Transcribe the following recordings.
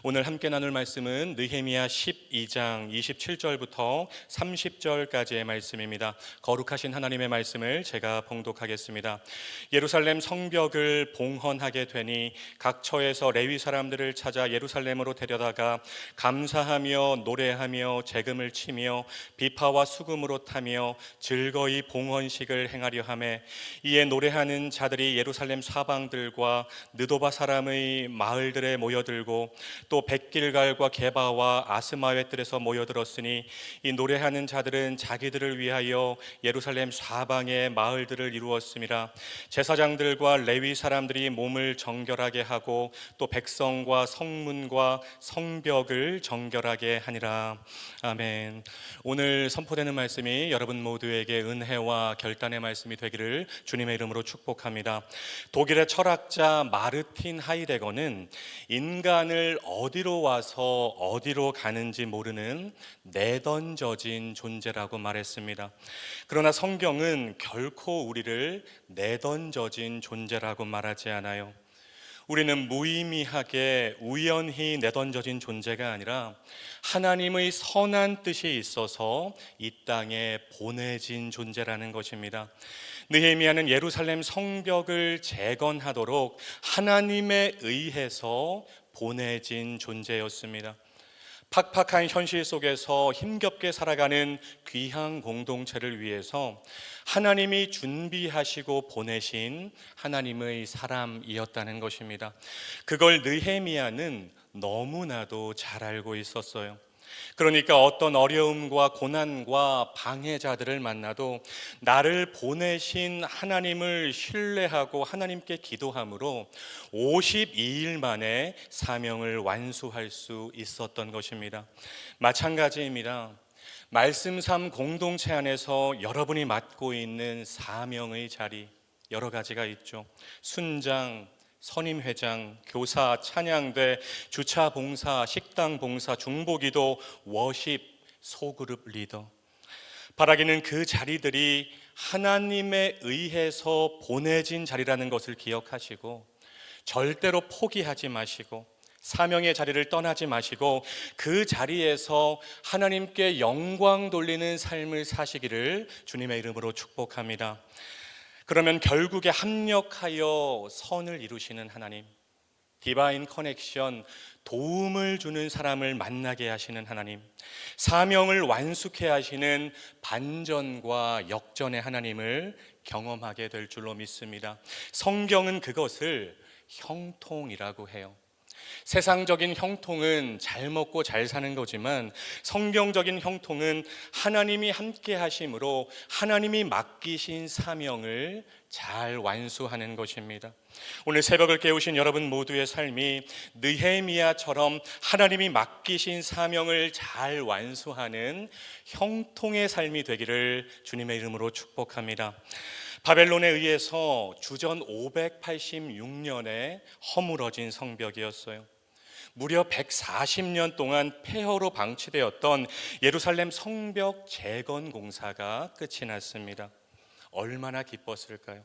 오늘 함께 나눌 말씀은 느헤미야 12장 27절부터 30절까지의 말씀입니다. 거룩하신 하나님의 말씀을 제가 봉독하겠습니다. 예루살렘 성벽을 봉헌하게 되니 각 처에서 레위 사람들을 찾아 예루살렘으로 데려다가 감사하며 노래하며 재금을 치며 비파와 수금으로 타며 즐거이 봉헌식을 행하려 하매, 이에 노래하는 자들이 예루살렘 사방들과 느도바 사람의 마을들에 모여들고 또 백길갈과 게바와 아스마웻 들에서 모여들었으니, 이 노래하는 자들은 자기들을 위하여 예루살렘 사방의 마을들을 이루었음이라. 제사장들과 레위 사람들이 몸을 정결하게 하고 또 백성과 성문과 성벽을 정결하게 하니라. 아멘. 오늘 선포되는 말씀이 여러분 모두에게 은혜와 결단의 말씀이 되기를 주님의 이름으로 축복합니다. 독일의 철학자 마르틴 하이데거는 인간을 어디로 와서 어디로 가는지 모르는 내던져진 존재라고 말했습니다. 그러나 성경은 결코 우리를 내던져진 존재라고 말하지 않아요. 우리는 무의미하게 우연히 내던져진 존재가 아니라 하나님의 선한 뜻이 있어서 이 땅에 보내진 존재라는 것입니다. 느헤미야는 예루살렘 성벽을 재건하도록 하나님에 의해서 보내진 존재였습니다. 팍팍한 현실 속에서 힘겹게 살아가는 귀한 공동체를 위해서 하나님이 준비하시고 보내신 하나님의 사람이었다는 것입니다. 그걸 느헤미야는 너무나도 잘 알고 있었어요. 그러니까 어떤 어려움과 고난과 방해자들을 만나도 나를 보내신 하나님을 신뢰하고 하나님께 기도함으로 52일 만에 사명을 완수할 수 있었던 것입니다. 마찬가지입니다. 말씀 삶 공동체 안에서 여러분이 맡고 있는 사명의 자리, 여러 가지가 있죠. 순장, 선임회장, 교사, 찬양대, 주차 봉사, 식당 봉사, 중보기도, 워십, 소그룹 리더. 바라기는 그 자리들이 하나님에 의해서 보내진 자리라는 것을 기억하시고 절대로 포기하지 마시고 사명의 자리를 떠나지 마시고 그 자리에서 하나님께 영광 돌리는 삶을 사시기를 주님의 이름으로 축복합니다. 그러면 결국에 합력하여 선을 이루시는 하나님, 디바인 커넥션, 도움을 주는 사람을 만나게 하시는 하나님, 사명을 완수케 하시는 반전과 역전의 하나님을 경험하게 될 줄로 믿습니다. 성경은 그것을 형통이라고 해요. 세상적인 형통은 잘 먹고 잘 사는 거지만 성경적인 형통은 하나님이 함께 하심으로 하나님이 맡기신 사명을 잘 완수하는 것입니다. 오늘 새벽을 깨우신 여러분 모두의 삶이 느헤미야처럼 하나님이 맡기신 사명을 잘 완수하는 형통의 삶이 되기를 주님의 이름으로 축복합니다. 바벨론에 의해서 주전 586년에 허물어진 성벽이었어요. 무려 140년 동안 폐허로 방치되었던 예루살렘 성벽 재건 공사가 끝이 났습니다. 얼마나 기뻤을까요?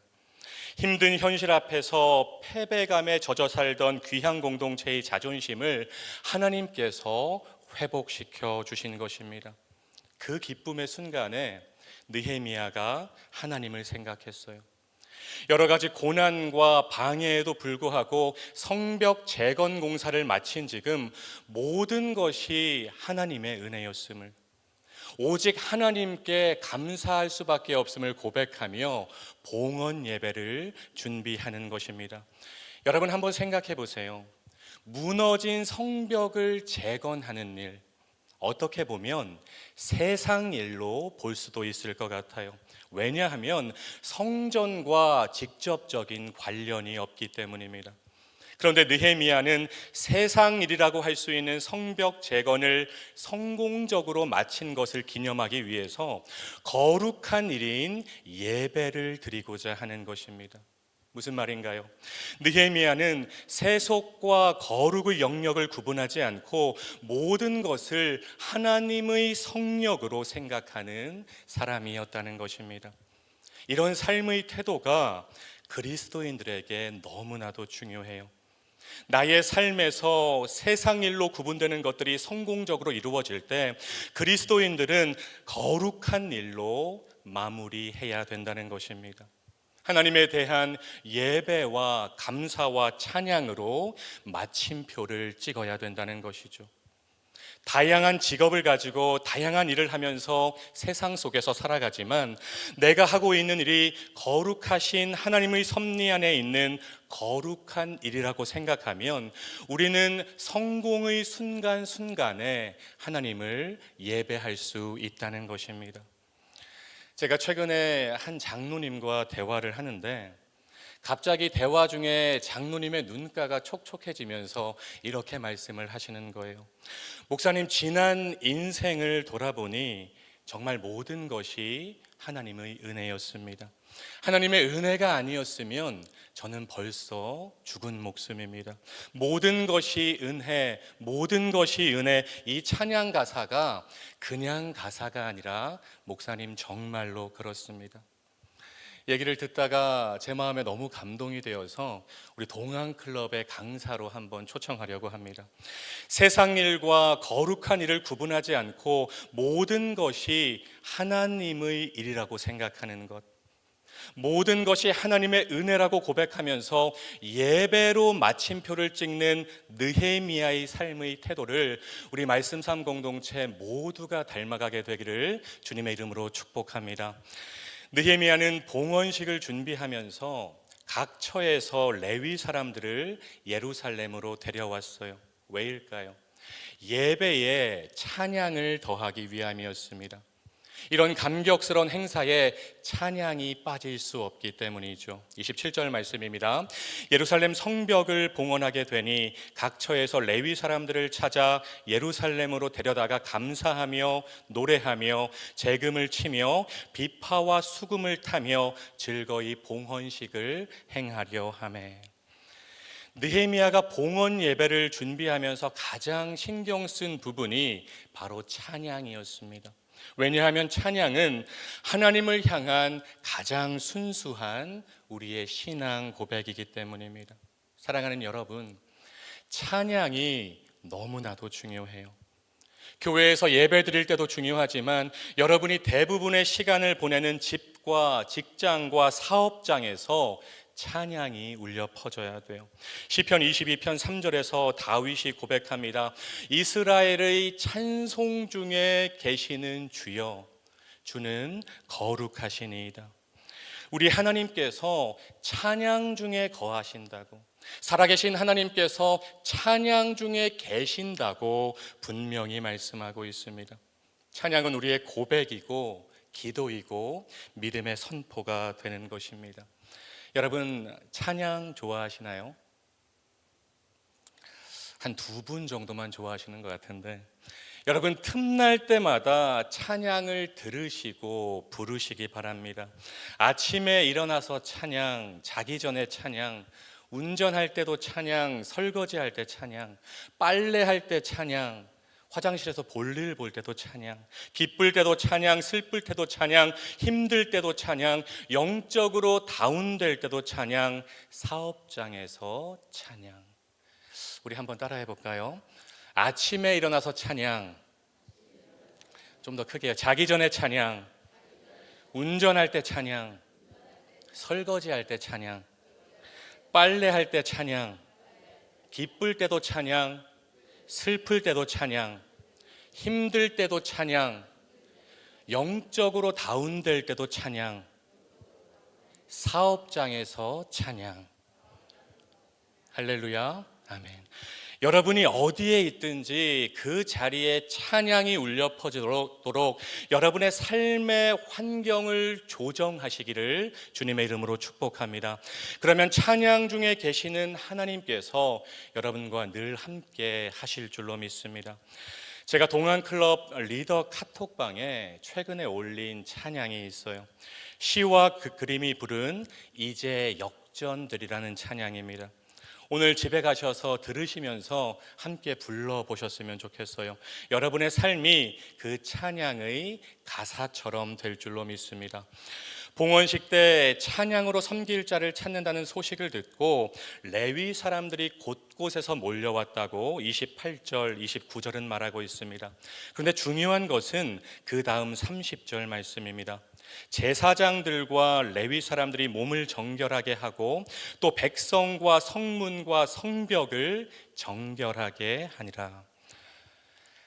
힘든 현실 앞에서 패배감에 젖어 살던 귀한 공동체의 자존심을 하나님께서 회복시켜 주신 것입니다. 그 기쁨의 순간에 느헤미야가 하나님을 생각했어요. 여러 가지 고난과 방해에도 불구하고 성벽 재건 공사를 마친 지금 모든 것이 하나님의 은혜였음을, 오직 하나님께 감사할 수밖에 없음을 고백하며 봉헌 예배를 준비하는 것입니다. 여러분 한번 생각해 보세요. 무너진 성벽을 재건하는 일, 어떻게 보면 세상 일로 볼 수도 있을 것 같아요. 왜냐하면 성전과 직접적인 관련이 없기 때문입니다. 그런데 느헤미야는 세상 일이라고 할 수 있는 성벽 재건을 성공적으로 마친 것을 기념하기 위해서 거룩한 일인 예배를 드리고자 하는 것입니다. 무슨 말인가요? 느헤미야는 세속과 거룩의 영역을 구분하지 않고 모든 것을 하나님의 성역으로 생각하는 사람이었다는 것입니다. 이런 삶의 태도가 그리스도인들에게 너무나도 중요해요. 나의 삶에서 세상 일로 구분되는 것들이 성공적으로 이루어질 때 그리스도인들은 거룩한 일로 마무리해야 된다는 것입니다. 하나님에 대한 예배와 감사와 찬양으로 마침표를 찍어야 된다는 것이죠. 다양한 직업을 가지고 다양한 일을 하면서 세상 속에서 살아가지만 내가 하고 있는 일이 거룩하신 하나님의 섭리 안에 있는 거룩한 일이라고 생각하면 우리는 성공의 순간순간에 하나님을 예배할 수 있다는 것입니다. 제가 최근에 한 장로님과 대화를 하는데 갑자기 대화 중에 장로님의 눈가가 촉촉해지면서 이렇게 말씀을 하시는 거예요. 목사님, 지난 인생을 돌아보니 정말 모든 것이 하나님의 은혜였습니다. 하나님의 은혜가 아니었으면 저는 벌써 죽은 목숨입니다. 모든 것이 은혜, 모든 것이 은혜, 이 찬양 가사가 그냥 가사가 아니라 목사님 정말로 그렇습니다. 얘기를 듣다가 제 마음에 너무 감동이 되어서 우리 동안클럽의 강사로 한번 초청하려고 합니다. 세상 일과 거룩한 일을 구분하지 않고 모든 것이 하나님의 일이라고 생각하는 것, 모든 것이 하나님의 은혜라고 고백하면서 예배로 마침표를 찍는 느헤미야의 삶의 태도를 우리 말씀 삶 공동체 모두가 닮아가게 되기를 주님의 이름으로 축복합니다. 느헤미야는 봉헌식을 준비하면서 각 처에서 레위 사람들을 예루살렘으로 데려왔어요. 왜일까요? 예배에 찬양을 더하기 위함이었습니다. 이런 감격스러운 행사에 찬양이 빠질 수 없기 때문이죠. 27절 말씀입니다. 예루살렘 성벽을 봉헌하게 되니 각 처에서 레위 사람들을 찾아 예루살렘으로 데려다가 감사하며 노래하며 재금을 치며 비파와 수금을 타며 즐거이 봉헌식을 행하려 하매. 느헤미야가 봉헌 예배를 준비하면서 가장 신경 쓴 부분이 바로 찬양이었습니다. 왜냐하면 찬양은 하나님을 향한 가장 순수한 우리의 신앙 고백이기 때문입니다. 사랑하는 여러분, 찬양이 너무나도 중요해요. 교회에서 예배 드릴 때도 중요하지만 여러분이 대부분의 시간을 보내는 집과 직장과 사업장에서 찬양이 울려 퍼져야 돼요. 시편 22편 3절에서 다윗이 고백합니다. 이스라엘의 찬송 중에 계시는 주여, 주는 거룩하시니이다. 우리 하나님께서 찬양 중에 거하신다고, 살아계신 하나님께서 찬양 중에 계신다고 분명히 말씀하고 있습니다. 찬양은 우리의 고백이고 기도이고 믿음의 선포가 되는 것입니다. 여러분, 찬양 좋아하시나요? 한 두 분 정도만 좋아하시는 것 같은데, 여러분 틈날 때마다 찬양을 들으시고 부르시기 바랍니다. 아침에 일어나서 찬양, 자기 전에 찬양, 운전할 때도 찬양, 설거지할 때 찬양, 빨래할 때 찬양, 화장실에서 볼일 볼 때도 찬양, 기쁠 때도 찬양, 슬플 때도 찬양, 힘들 때도 찬양, 영적으로 다운될 때도 찬양, 사업장에서 찬양. 우리 한번 따라해 볼까요? 아침에 일어나서 찬양, 좀 더 크게, 자기 전에 찬양, 운전할 때 찬양, 설거지할 때 찬양, 빨래할 때 찬양, 기쁠 때도 찬양, 슬플 때도 찬양, 힘들 때도 찬양, 영적으로 다운될 때도 찬양, 사업장에서 찬양. 할렐루야, 아멘. 여러분이 어디에 있든지 그 자리에 찬양이 울려 퍼지도록 여러분의 삶의 환경을 조정하시기를 주님의 이름으로 축복합니다. 그러면 찬양 중에 계시는 하나님께서 여러분과 늘 함께 하실 줄로 믿습니다. 제가 동안클럽 리더 카톡방에 최근에 올린 찬양이 있어요. 시와 그림이 부른 이제 역전들이라는 찬양입니다. 오늘 집에 가셔서 들으시면서 함께 불러보셨으면 좋겠어요. 여러분의 삶이 그 찬양의 가사처럼 될 줄로 믿습니다. 봉헌식 때 찬양으로 섬길 자를 찾는다는 소식을 듣고 레위 사람들이 곳곳에서 몰려왔다고 28절, 29절은 말하고 있습니다. 그런데 중요한 것은 그 다음 30절 말씀입니다. 제사장들과 레위 사람들이 몸을 정결하게 하고 또 백성과 성문과 성벽을 정결하게 하니라.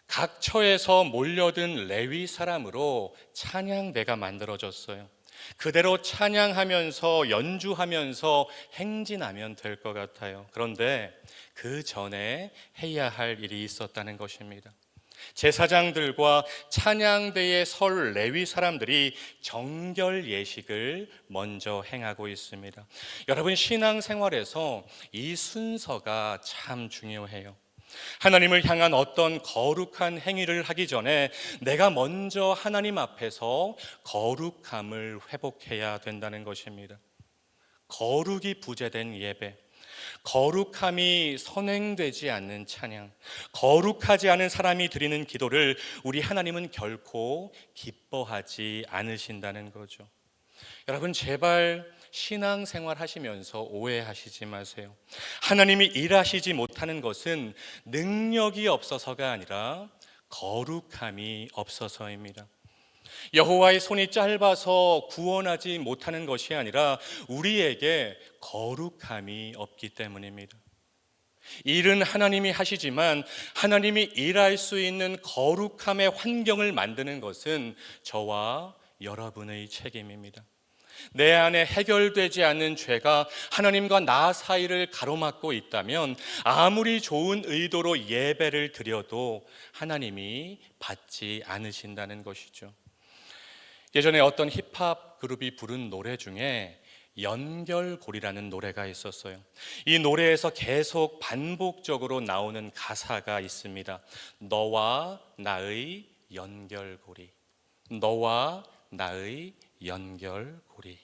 각 처에서 몰려든 레위 사람으로 찬양대가 만들어졌어요. 그대로 찬양하면서 연주하면서 행진하면 될 것 같아요. 그런데 그 전에 해야 할 일이 있었다는 것입니다. 제사장들과 찬양대에 설 레위 사람들이 정결 예식을 먼저 행하고 있습니다. 여러분, 신앙생활에서 이 순서가 참 중요해요. 하나님을 향한 어떤 거룩한 행위를 하기 전에 내가 먼저 하나님 앞에서 거룩함을 회복해야 된다는 것입니다. 거룩이 부재된 예배, 거룩함이 선행되지 않는 찬양, 거룩하지 않은 사람이 드리는 기도를 우리 하나님은 결코 기뻐하지 않으신다는 거죠. 여러분, 제발 신앙생활 하시면서 오해하시지 마세요. 하나님이 일하시지 못하는 것은 능력이 없어서가 아니라 거룩함이 없어서입니다. 여호와의 손이 짧아서 구원하지 못하는 것이 아니라 우리에게 거룩함이 없기 때문입니다. 일은 하나님이 하시지만 하나님이 일할 수 있는 거룩함의 환경을 만드는 것은 저와 여러분의 책임입니다. 내 안에 해결되지 않는 죄가 하나님과 나 사이를 가로막고 있다면 아무리 좋은 의도로 예배를 드려도 하나님이 받지 않으신다는 것이죠. 예전에 어떤 힙합 그룹이 부른 노래 중에 연결고리라는 노래가 있었어요. 이 노래에서 계속 반복적으로 나오는 가사가 있습니다. 너와 나의 연결고리, 너와 나의 연결고리.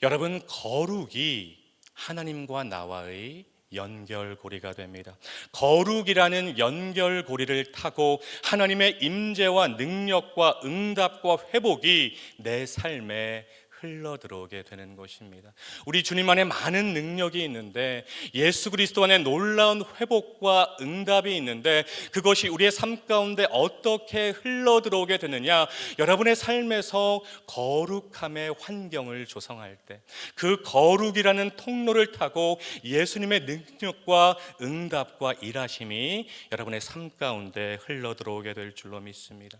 여러분, 거룩이 하나님과 나와의 연결고리가 됩니다. 거룩이라는 연결고리를 타고 하나님의 임재와 능력과 응답과 회복이 내 삶에 흘러 들어오게 되는 것입니다. 우리 주님 안에 많은 능력이 있는데, 예수 그리스도 안에 놀라운 회복과 응답이 있는데, 그것이 우리의 삶 가운데 어떻게 흘러 들어오게 되느냐? 여러분의 삶에서 거룩함의 환경을 조성할 때, 그 거룩이라는 통로를 타고 예수님의 능력과 응답과 일하심이 여러분의 삶 가운데 흘러 들어오게 될 줄로 믿습니다.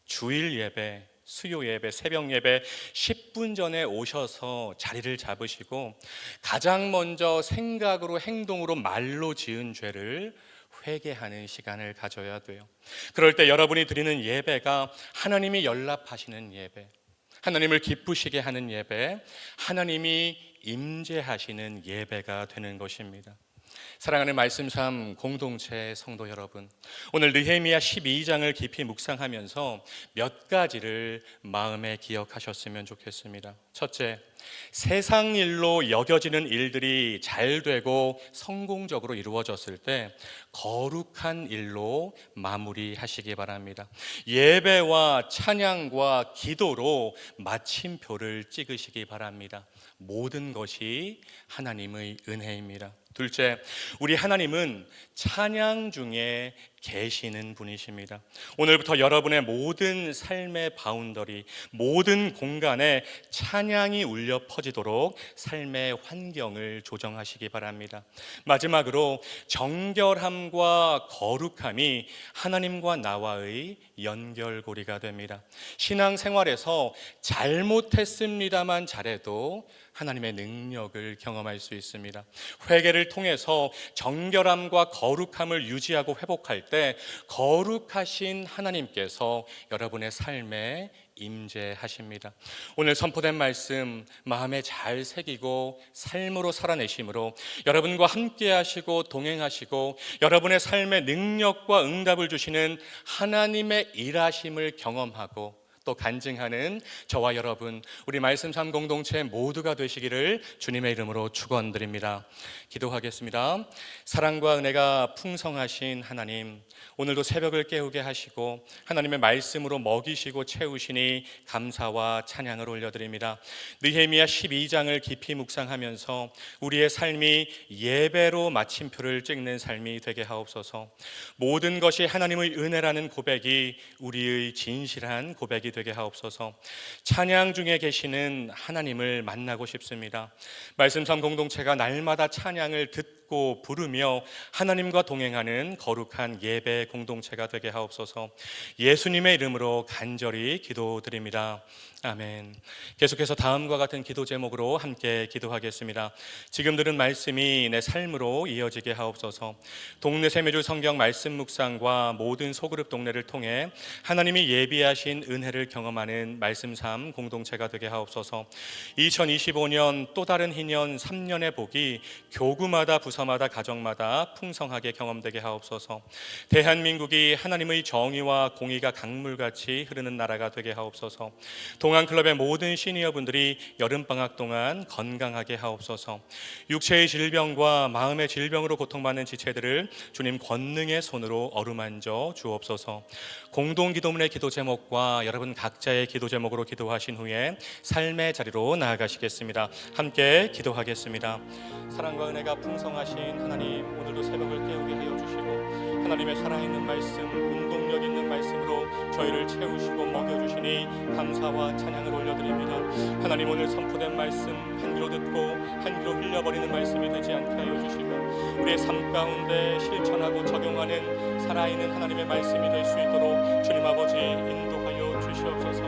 주일 예배, 수요 예배, 새벽 예배 10분 전에 오셔서 자리를 잡으시고 가장 먼저 생각으로, 행동으로, 말로 지은 죄를 회개하는 시간을 가져야 돼요. 그럴 때 여러분이 드리는 예배가 하나님이 연락하시는 예배, 하나님을 기쁘시게 하는 예배, 하나님이 임재하시는 예배가 되는 것입니다. 사랑하는 말씀 삶 공동체 성도 여러분, 오늘 느헤미야 12장을 깊이 묵상하면서 몇 가지를 마음에 기억하셨으면 좋겠습니다. 첫째, 세상 일로 여겨지는 일들이 잘 되고 성공적으로 이루어졌을 때 거룩한 일로 마무리하시기 바랍니다. 예배와 찬양과 기도로 마침표를 찍으시기 바랍니다. 모든 것이 하나님의 은혜입니다. 둘째, 우리 하나님은 찬양 중에 계시는 분이십니다. 오늘부터 여러분의 모든 삶의 바운더리, 모든 공간에 찬양이 울려 퍼지도록 삶의 환경을 조정하시기 바랍니다. 마지막으로 정결함과 거룩함이 하나님과 나와의 연결고리가 됩니다. 신앙생활에서 잘못했습니다만 잘해도 하나님의 능력을 경험할 수 있습니다. 회개를 통해서 정결함과 거룩함을 유지하고 회복할 때 거룩하신 하나님께서 여러분의 삶에 임재하십니다. 오늘 선포된 말씀 마음에 잘 새기고 삶으로 살아내심으로 여러분과 함께 하시고 동행하시고 여러분의 삶에 능력과 응답을 주시는 하나님의 일하심을 경험하고 또 간증하는 저와 여러분, 우리 말씀 삶 공동체 모두가 되시기를 주님의 이름으로 축원드립니다. 기도하겠습니다. 사랑과 은혜가 풍성하신 하나님, 오늘도 새벽을 깨우게 하시고 하나님의 말씀으로 먹이시고 채우시니 감사와 찬양을 올려드립니다. 느헤미야 12장을 깊이 묵상하면서 우리의 삶이 예배로 마침표를 찍는 삶이 되게 하옵소서. 모든 것이 하나님의 은혜라는 고백이 우리의 진실한 고백이 되게 하옵소서. 찬양 중에 계시는 하나님을 만나고 싶습니다. 말씀 삶 공동체가 날마다 찬양을 듣고 부르며 하나님과 동행하는 거룩한 예배 공동체가 되게 하옵소서. 예수님의 이름으로 간절히 기도드립니다. 아멘. 계속해서 다음과 같은 기도 제목으로 함께 기도하겠습니다. 지금 들은 말씀이 내 삶으로 이어지게 하옵소서. 동네 세미주 성경 말씀 묵상과 모든 소그룹 동네를 통해 하나님이 예비하신 은혜를 경험하는 말씀 삶 공동체가 되게 하옵소서. 2025년 또 다른 희년 3년의 복이 교구마다 부서마다 가정마다 풍성하게 경험되게 하옵소서. 대한민국이 하나님의 정의와 공의가 강물같이 흐르는 나라가 되게 하옵소서. 동안클럽의 모든 시니어분들이 여름방학 동안 건강하게 하옵소서. 육체의 질병과 마음의 질병으로 고통받는 지체들을 주님 권능의 손으로 어루만져 주옵소서. 공동기도문의 기도 제목과 여러분 각자의 기도 제목으로 기도하신 후에 삶의 자리로 나아가시겠습니다. 함께 기도하겠습니다. 사랑과 은혜가 풍성하신 하나님, 오늘도 새벽을 깨우게 하여 주시고 하나님의 살아있는 말씀, 운동력 있는 말씀으로 저희를 채우시고 먹여주시니 감사와 찬양을 올려드립니다. 하나님, 오늘 선포된 말씀 한 귀로 듣고 한 귀로 흘려버리는 말씀이 되지 않게 하여 주시고 우리의 삶 가운데 실천하고 적용하는 살아있는 하나님의 말씀이 될 수 있도록 주님 아버지 인도하여 주시옵소서.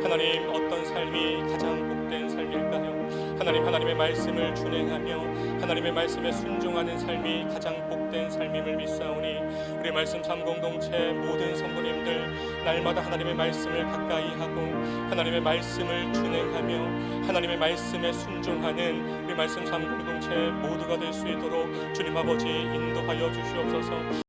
하나님, 어떤 삶이 가장 복된 삶일까요? 하나님, 하나님의 말씀을 준행하며 하나님의 말씀에 순종하는 삶이 가장 복된 삶임을 믿사오니 우리 말씀 삶 공동체 모든 성도님들 날마다 하나님의 말씀을 가까이 하고 하나님의 말씀을 준행하며 하나님의 말씀에 순종하는 우리 말씀 삶 공동체 모두가 될 수 있도록 주님 아버지 인도하여 주시옵소서.